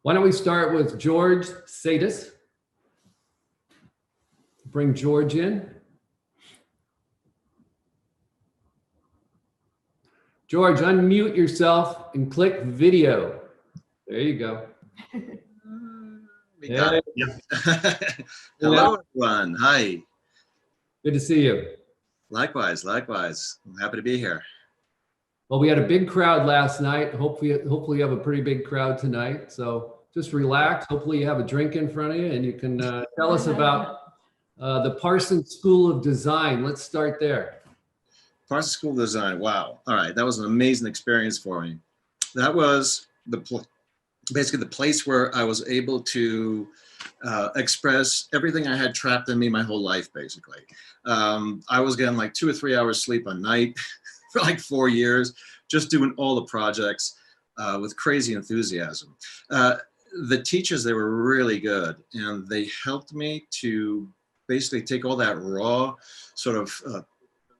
Why don't we start with George Saitas? Bring George in. George, unmute yourself and click video. There you go. We got it. Yep. Hello, everyone. Hi. Good to see you. Likewise, likewise. I'm happy to be here. Well, we had a big crowd last night. Hopefully you have a pretty big crowd tonight. So just relax. Hopefully you have a drink in front of you and you can tell us about the Parsons School of Design. Let's start there. Parsons School of Design. Wow. All right. That was an amazing experience for me. That was basically the place where I was able to express everything I had trapped in me my whole life, basically. I was getting like 2 or 3 hours sleep a night for like 4 years, just doing all the projects with crazy enthusiasm. The teachers, they were really good, and they helped me to basically take all that raw sort of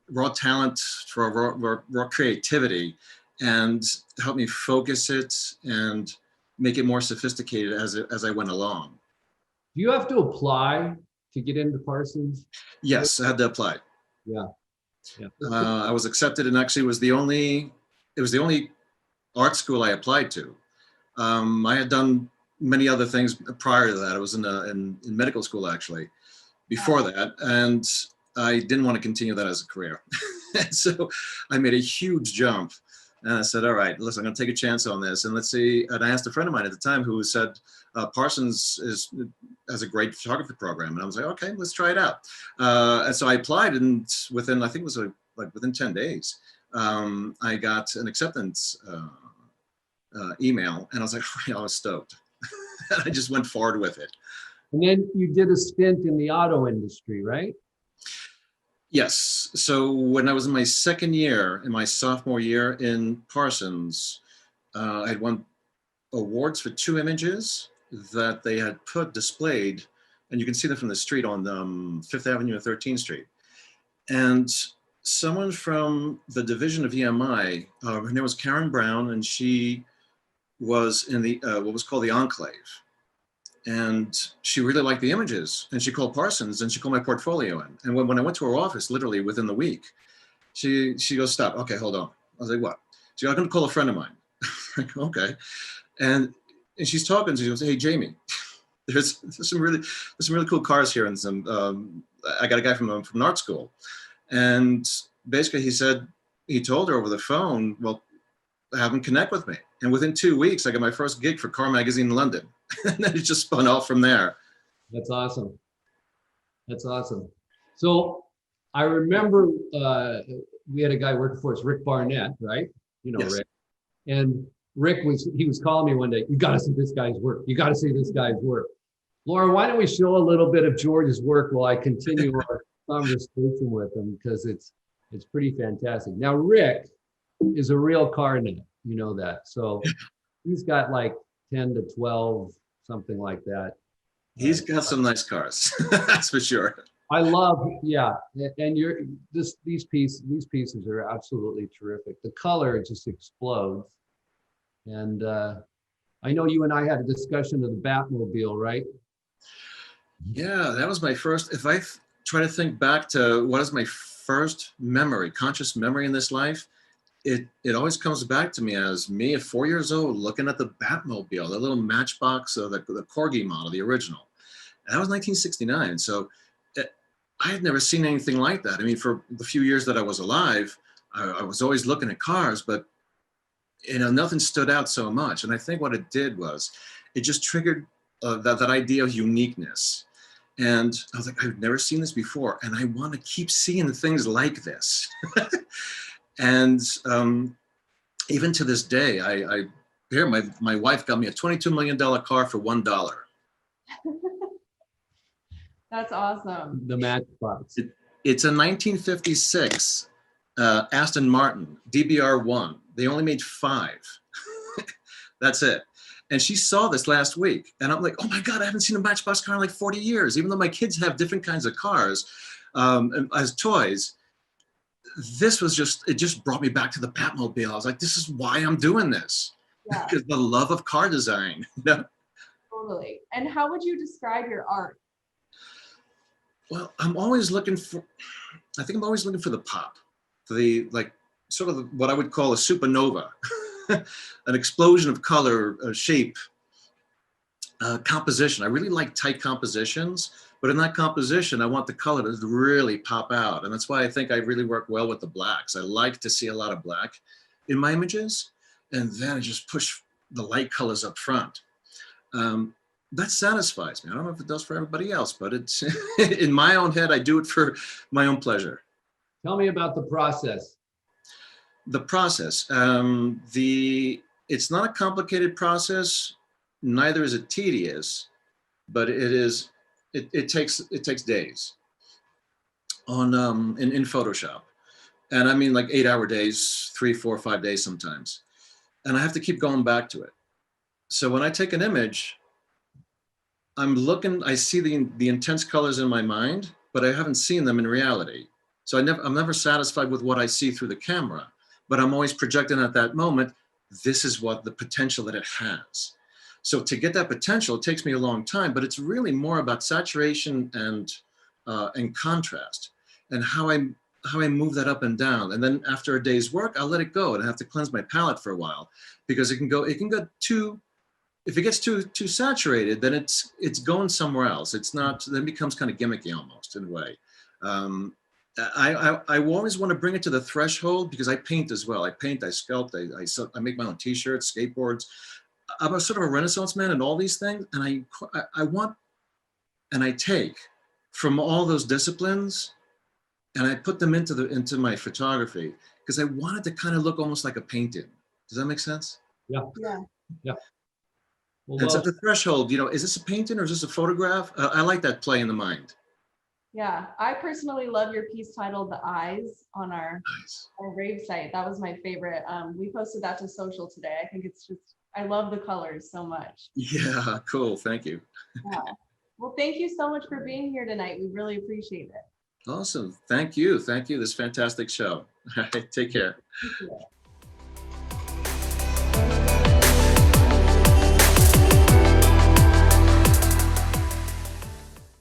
raw talent, raw creativity, and help me focus it and make it more sophisticated as I went along. Do you have to apply to get into Parsons? Yes, I had to apply. Yeah. I was accepted, and actually it was the only art school I applied to. I had done many other things prior to that. I was in medical school actually before that, and I didn't want to continue that as a career. So I made a huge jump, and I said, all right, listen, I'm going to take a chance on this, and let's see. And I asked a friend of mine at the time who said, Parsons has a great photography program. And I was like, okay, let's try it out. And so I applied, and within, I think it was within 10 days, I got an acceptance email, and I was like, I was stoked. And I just went forward with it. And then you did a stint in the auto industry, right? Yes. So when I was in my second year, in my sophomore year in Parsons, I had won awards for 2 images that they had displayed, and you can see them from the street on 5th Avenue and 13th Street. And someone from the division of EMI, her name was Karen Brown, and she was in the what was called the Enclave. And she really liked the images, and she called Parsons, and she called my portfolio in. And when I went to her office, literally within the week, she goes, stop, okay, hold on. I was like, what? She goes, I'm gonna call a friend of mine. Like, okay. And she's talking, she goes, hey, Jamie, there's some really cool cars here, and some, I got a guy from an art school. And basically he told her over the phone, well, have him connect with me. And within 2 weeks, I got my first gig for Car Magazine in London. And then it just spun off from there. That's awesome. That's awesome. So I remember we had a guy working for us, Rick Barnett, right? You know, yes. Rick. And Rick was calling me one day, you got to see this guy's work. You got to see this guy's work. Laura, why don't we show a little bit of George's work while I continue our conversation with him, because it's pretty fantastic. Now, Rick is a real car nut, you know that. So he's got like 10 to 12, something like that. He's got some nice cars, that's for sure. I love, yeah, and these pieces are absolutely terrific. The color just explodes, and I know you and I had a discussion of the Batmobile, right? Yeah, that was my first. If I try to think back to what is my first memory, conscious memory in this life, it always comes back to me as me at 4 years old looking at the Batmobile, the little Matchbox, the Corgi model, the original. And that was 1969. So I had never seen anything like that. I mean, for the few years that I was alive, I was always looking at cars, but you know, nothing stood out so much. And I think what it did was it just triggered that idea of uniqueness. And I was like, I've never seen this before, and I want to keep seeing things like this. And even to this day, my wife got me a $22 million car for $1. That's awesome. The Matchbox. It's a 1956 Aston Martin DBR1. They only made 5. That's it. And she saw this last week, and I'm like, oh my God, I haven't seen a Matchbox car in like 40 years. Even though my kids have different kinds of cars as toys, this was it just brought me back to the Batmobile. I was like, this is why I'm doing this. Yeah. Because the love of car design. You know? Totally. And how would you describe your art? Well, I'm always looking for, I think I'm always looking for the pop, for the, like, sort of what I would call a supernova, an explosion of color, shape, composition. I really like tight compositions, but in that composition, I want the color to really pop out. And that's why I think I really work well with the blacks. I like to see a lot of black in my images, and then I just push the light colors up front. That satisfies me. I don't know if it does for everybody else, but it's in my own head, I do it for my own pleasure. Tell me about the process. The process, it's not a complicated process, neither is it tedious, but it takes days on in Photoshop. And I mean like 8-hour days, 3, 4, 5 days sometimes. And I have to keep going back to it. So when I take an image, I'm looking, I see the intense colors in my mind, but I haven't seen them in reality. So I'm never satisfied with what I see through the camera, but I'm always projecting at that moment, this is what the potential that it has. So to get that potential, it takes me a long time, but it's really more about saturation and contrast, and how I move that up and down. And then after a day's work, I'll let it go, and I have to cleanse my palette for a while, because it can go too, if it gets too saturated, then it's going somewhere else. It's not, then it becomes kind of gimmicky almost in a way. I always want to bring it to the threshold, because I paint as well. I paint, I sculpt, I make my own t-shirts, skateboards. I'm a sort of a Renaissance man in all these things. And I want, and I take from all those disciplines, and I put them into my photography, because I want it to kind of look almost like a painting. Does that make sense? Yeah. Yeah. Yeah. Well, And so the threshold, you know, is this a painting or is this a photograph? I like that play in the mind. Yeah. I personally love your piece titled The Eyes on our RAVE site. That was my favorite. We posted that to social today. I think it's just, I love the colors so much. Yeah, cool. Thank you. Yeah. Well, thank you so much for being here tonight. We really appreciate it. Awesome. Thank you. Thank you. This fantastic show. All right. Take care. Thank you.